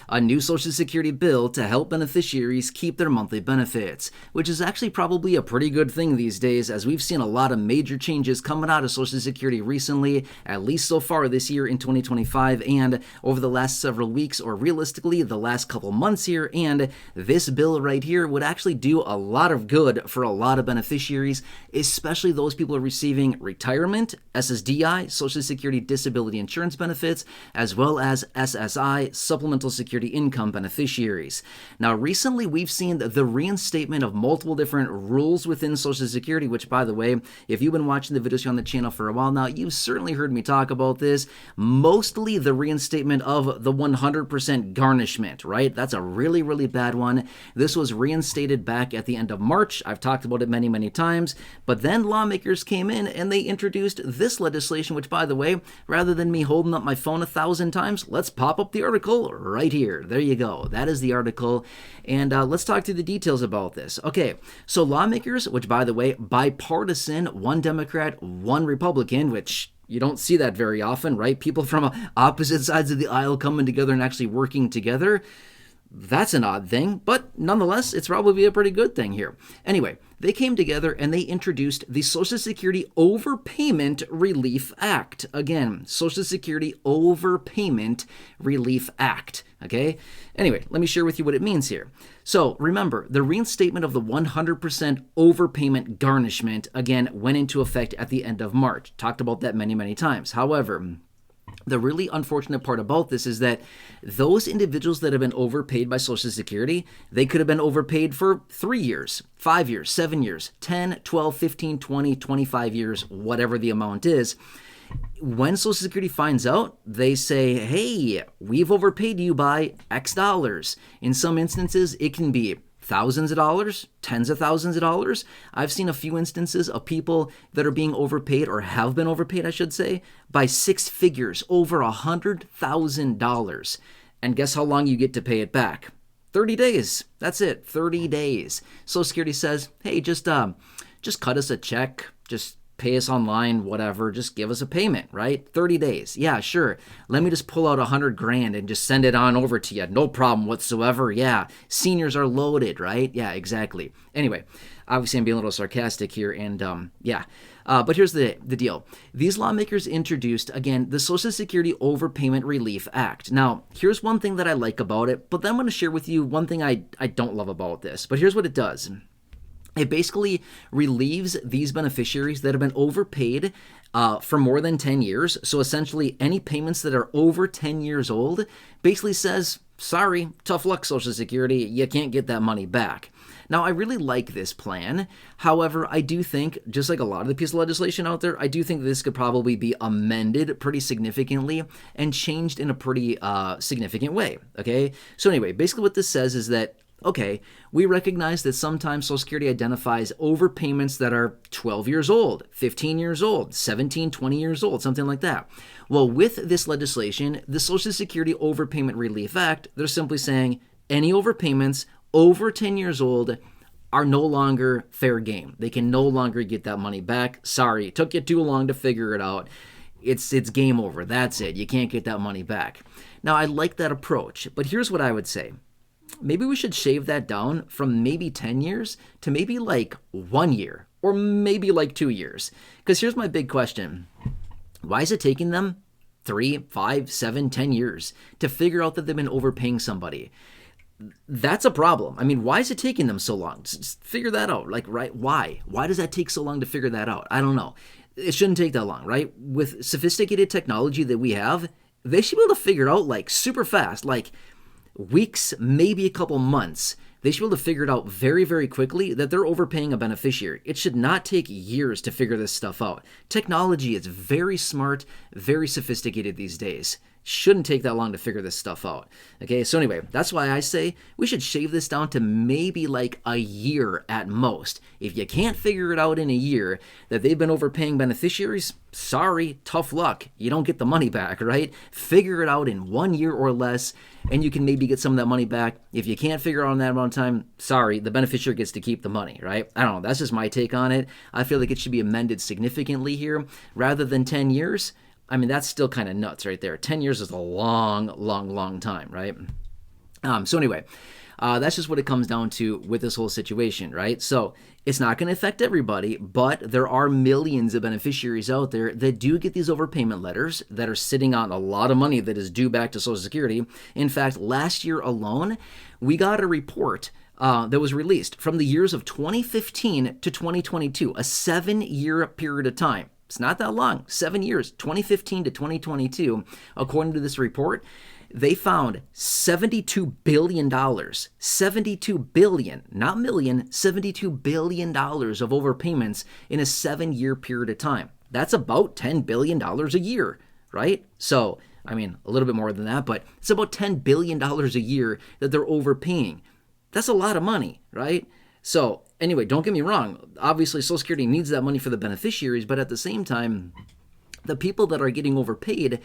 a new Social Security bill to help beneficiaries keep their monthly benefits, which is actually probably a pretty good thing these days, as we've seen a lot of major changes coming out of Social Security recently, at least so far this year in 2025 and over the last several weeks, or realistically the last couple months here. And this bill right here would actually do a lot of good for a lot of beneficiaries, especially those people receiving retirement, SSDI, Social Security Disability Insurance benefits, as well as SSI, Supplemental Security Income beneficiaries. Now, recently we've seen the reinstatement of multiple different rules within Social Security, which, by the way, if you've been watching the videos here on the channel for a while now, you've certainly heard me talk about this. Mostly the reinstatement of the 100% garnishment, right? That's a really, really bad one. This was reinstated back at the end of March. I've talked about it many, many times, but then lawmakers came in and they introduced this legislation, which, by the way, rather than me holding up my phone 1,000 times, let's pop up the article right here. There you go. That is the article. And let's talk through the details about this. Okay, so lawmakers, which, by the way, bipartisan, one Democrat, one Republican, which you don't see that very often, right? People from opposite sides of the aisle coming together and actually working together. That's an odd thing, but nonetheless, it's probably a pretty good thing here. Anyway, they came together and they introduced the Social Security Overpayment Relief Act. Again, Social Security Overpayment Relief Act. Okay? Anyway, let me share with you what it means here. So remember, the reinstatement of the 100% overpayment garnishment, again, went into effect at the end of March. Talked about that many, many times. However, the really unfortunate part about this is that those individuals that have been overpaid by Social Security, they could have been overpaid for 3 years, 5 years, 7 years, 10, 12, 15, 20, 25 years, whatever the amount is. When Social Security finds out, they say, hey, we've overpaid you by X dollars. In some instances, it can be thousands of dollars, tens of thousands of dollars. I've seen a few instances of people that are being overpaid, or have been overpaid, I should say, by 6 figures, over $100,000. And guess how long you get to pay it back? 30 days. That's it, 30 days. Social Security says, hey, just cut us a check, just pay us online, whatever, just give us a payment, right? 30 days. Yeah, sure. Let me just pull out $100,000 and just send it on over to you. No problem whatsoever. Yeah. Seniors are loaded, right? Yeah, exactly. Anyway, obviously I'm being a little sarcastic here, and yeah. But here's the deal. These lawmakers introduced, again, the Social Security Overpayment Relief Act. Now, here's one thing that I like about it, but then I'm going to share with you one thing I don't love about this. But here's what it does. It basically relieves these beneficiaries that have been overpaid for more than 10 years. So essentially, any payments that are over 10 years old basically says, sorry, tough luck, Social Security, you can't get that money back. Now, I really like this plan. However, I do think, just like a lot of the piece of legislation out there, I do think this could probably be amended pretty significantly and changed in a pretty significant way. Okay? So anyway, basically what this says is that, okay, we recognize that sometimes Social Security identifies overpayments that are 12 years old, 15 years old, 17, 20 years old, something like that. Well, with this legislation, the Social Security Overpayment Relief Act, they're simply saying any overpayments over 10 years old are no longer fair game. They can no longer get that money back. Sorry, it took you too long to figure it out. It's game over. That's it. You can't get that money back. Now, I like that approach, but here's what I would say. Maybe we should shave that down from maybe 10 years to maybe like 1 year, or maybe like 2 years. Because here's my big question. Why is it taking them 3, 5, 7, 10 years to figure out that they've been overpaying somebody? That's a problem. I mean, why is it taking them so long? Just figure that out. Like, right? Why? Why does that take so long to figure that out? I don't know. It shouldn't take that long, right? With sophisticated technology that we have, they should be able to figure it out like super fast, like weeks, maybe a couple months. They should be able to figure it out very, very quickly that they're overpaying a beneficiary. It should not take years to figure this stuff out. Technology is very smart, very sophisticated these days. Shouldn't take that long to figure this stuff out. Okay, so anyway, that's why I say we should shave this down to maybe like a year at most. If you can't figure it out in a year that they've been overpaying beneficiaries, sorry, tough luck. You don't get the money back, right? Figure it out in 1 year or less, and you can maybe get some of that money back. If you can't figure it out in that amount of time, sorry, the beneficiary gets to keep the money, right? I don't know. That's just my take on it. I feel like it should be amended significantly here. Rather than 10 years, I mean, that's still kind of nuts right there. 10 years is a long, long, long time, right? So anyway, that's just what it comes down to with this whole situation, right? So it's not going to affect everybody, but there are millions of beneficiaries out there that do get these overpayment letters that are sitting on a lot of money that is due back to Social Security. In fact, last year alone, we got a report that was released from the years of 2015 to 2022, a 7-year period of time. It's not that long, 7 years, 2015 to 2022. According to this report, they found $72 billion, $72 billion, not million, $72 billion of overpayments in a 7-year period of time. That's about $10 billion a year, right? So, I mean, a little bit more than that, but it's about $10 billion a year that they're overpaying. That's a lot of money, right? So, anyway, don't get me wrong. Obviously, Social Security needs that money for the beneficiaries, but at the same time, the people that are getting overpaid,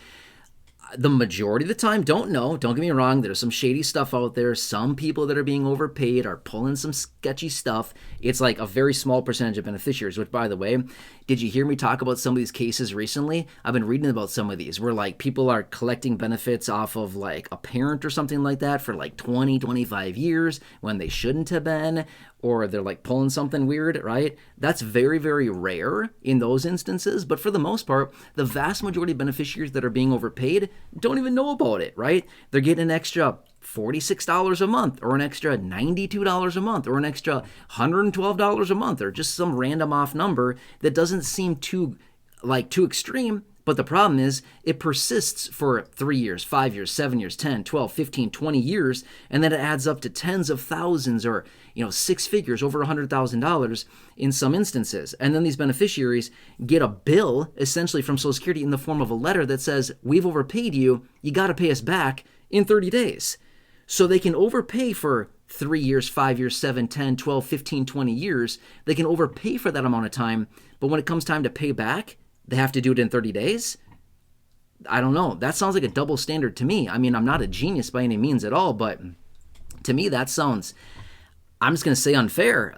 the majority of the time don't know. Don't get me wrong. There's some shady stuff out there. Some people that are being overpaid are pulling some sketchy stuff. It's like a very small percentage of beneficiaries, which, by the way, did you hear me talk about some of these cases recently? I've been reading about some of these where like people are collecting benefits off of like a parent or something like that for like 20, 25 years when they shouldn't have been, or they're like pulling something weird, right? That's very, very rare in those instances. But for the most part, the vast majority of beneficiaries that are being overpaid don't even know about it, right? They're getting an extra $46 a month, or an extra $92 a month, or an extra $112 a month, or just some random off number that doesn't seem too extreme. But the problem is it persists for 3 years, 5 years, 7 years, 10, 12, 15, 20 years, and then it adds up to tens of thousands or, six figures, over $100,000 in some instances. And then these beneficiaries get a bill essentially from Social Security in the form of a letter that says, we've overpaid you, you got to pay us back in 30 days. So they can overpay for 3 years, 5 years, 7, 10, 12, 15, 20 years. They can overpay for that amount of time, but when it comes time to pay back, they have to do it in 30 days? I don't know. That sounds like a double standard to me. I mean, I'm not a genius by any means at all, but to me that sounds, I'm just going to say unfair.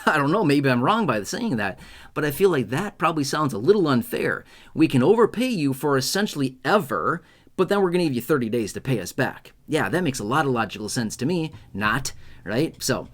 I don't know, maybe I'm wrong by saying that, but I feel like that probably sounds a little unfair. We can overpay you for essentially ever, but then we're going to give you 30 days to pay us back. Yeah, that makes a lot of logical sense to me. Not, right? So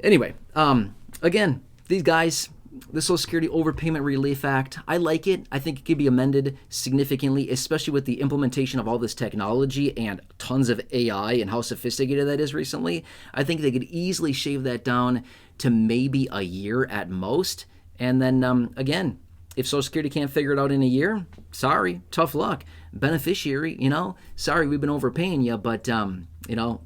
anyway, again, these guys, the Social Security Overpayment Relief Act, I like it. I think it could be amended significantly, especially with the implementation of all this technology and tons of AI and how sophisticated that is recently. I think they could easily shave that down to maybe a year at most. And then, again, if Social Security can't figure it out in a year, sorry, tough luck. Beneficiary, sorry, we've been overpaying you, but,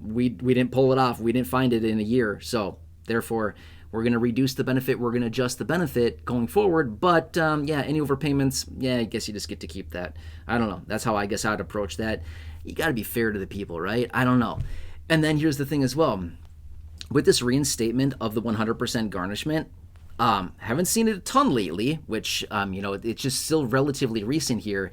we didn't pull it off. We didn't find it in a year. So, therefore, we're going to reduce the benefit. We're going to adjust the benefit going forward. But, any overpayments, I guess you just get to keep that. I don't know. That's how I guess I'd approach that. You got to be fair to the people, right? I don't know. And then here's the thing as well. With this reinstatement of the 100% garnishment, haven't seen it a ton lately, which, it's just still relatively recent here.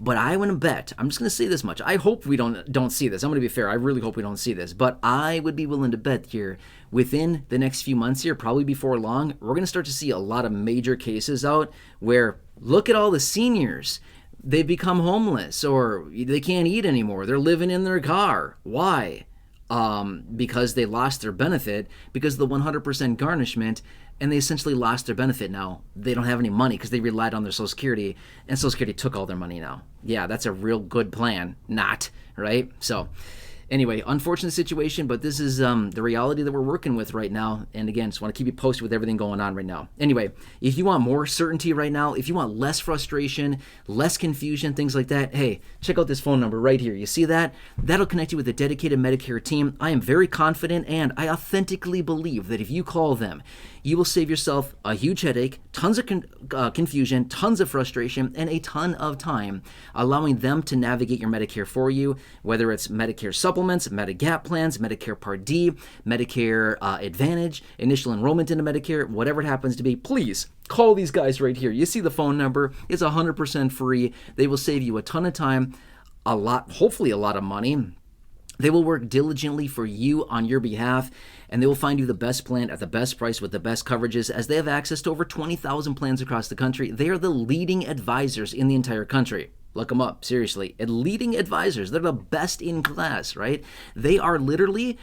But I want to bet, I'm just going to say this much. I hope we don't see this. I'm going to be fair. I really hope we don't see this. But I would be willing to bet here, within the next few months here, probably before long, we're going to start to see a lot of major cases out where, look at all the seniors. They become homeless, or they can't eat anymore. They're living in their car. Why? Because they lost their benefit because of the 100% garnishment, and they essentially lost their benefit now. They don't have any money because they relied on their Social Security, and Social Security took all their money now. Yeah, that's a real good plan. Not, right? So anyway, unfortunate situation, but this is the reality that we're working with right now. And again, just want to keep you posted with everything going on right now. Anyway, if you want more certainty right now, if you want less frustration, less confusion, things like that, hey, check out this phone number right here. You see that? That'll connect you with a dedicated Medicare team. I am very confident, and I authentically believe that if you call them, you will save yourself a huge headache, tons of confusion, tons of frustration, and a ton of time, allowing them to navigate your Medicare for you, whether it's Medicare supplements, Medigap plans, Medicare Part D, Medicare Advantage, initial enrollment into Medicare, whatever it happens to be. Please call these guys right here. You see the phone number. It's 100% free. They will save you a ton of time, hopefully a lot of money. They will work diligently for you on your behalf, and they will find you the best plan at the best price with the best coverages, as they have access to over 20,000 plans across the country. They are the leading advisors in the entire country. Look them up, seriously. And leading advisors, they're the best in class, right? They are literally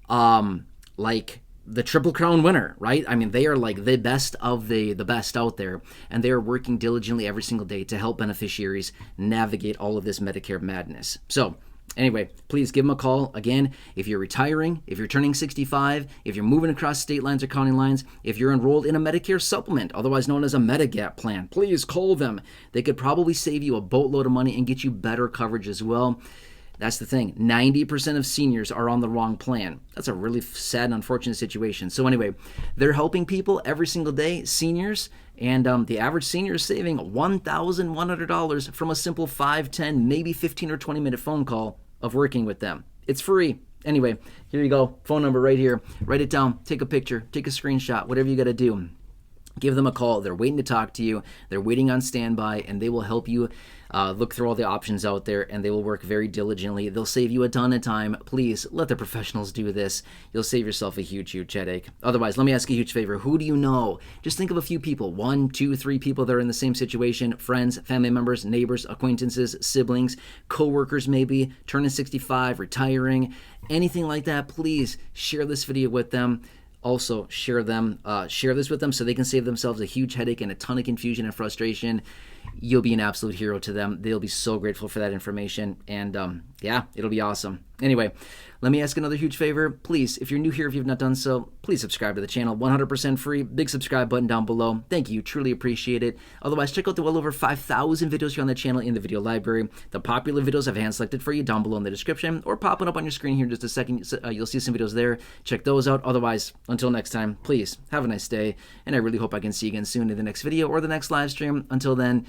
like the Triple Crown winner, right? I mean, they are like the best of the best out there, and they are working diligently every single day to help beneficiaries navigate all of this Medicare madness. So anyway, please give them a call. Again, if you're retiring, if you're turning 65, if you're moving across state lines or county lines, if you're enrolled in a Medicare supplement, otherwise known as a Medigap plan, please call them. They could probably save you a boatload of money and get you better coverage as well. That's the thing. 90% of seniors are on the wrong plan. That's a really sad and unfortunate situation. So anyway, they're helping people every single day, seniors, and the average senior is saving $1,100 from a simple 5, 10, maybe 15 or 20-minute phone call of working with them. It's free. Anyway, here you go. Phone number right here. Write it down. Take a picture. Take a screenshot. Whatever you got to do. Give them a call. They're waiting to talk to you. They're waiting on standby, and they will help you look through all the options out there, and they will work very diligently. They'll save you a ton of time. Please let the professionals do this. You'll save yourself a huge, huge headache. Otherwise, let me ask you a huge favor. Who do you know? Just think of a few people, 1, 2, 3 people that are in the same situation, friends, family members, neighbors, acquaintances, siblings, coworkers maybe, turning 65, retiring, anything like that. Please share this video with them. Also, share this with them so they can save themselves a huge headache and a ton of confusion and frustration. You'll be an absolute hero to them. They'll be so grateful for that information. And yeah, it'll be awesome. Anyway, let me ask another huge favor. Please, if you're new here, if you've not done so, please subscribe to the channel. 100% free. Big subscribe button down below. Thank you. Truly appreciate it. Otherwise, check out the well over 5,000 videos here on the channel in the video library. The popular videos I've hand selected for you down below in the description or popping up on your screen here in just a second. You'll see some videos there. Check those out. Otherwise, until next time, please have a nice day. And I really hope I can see you again soon in the next video or the next live stream. Until then,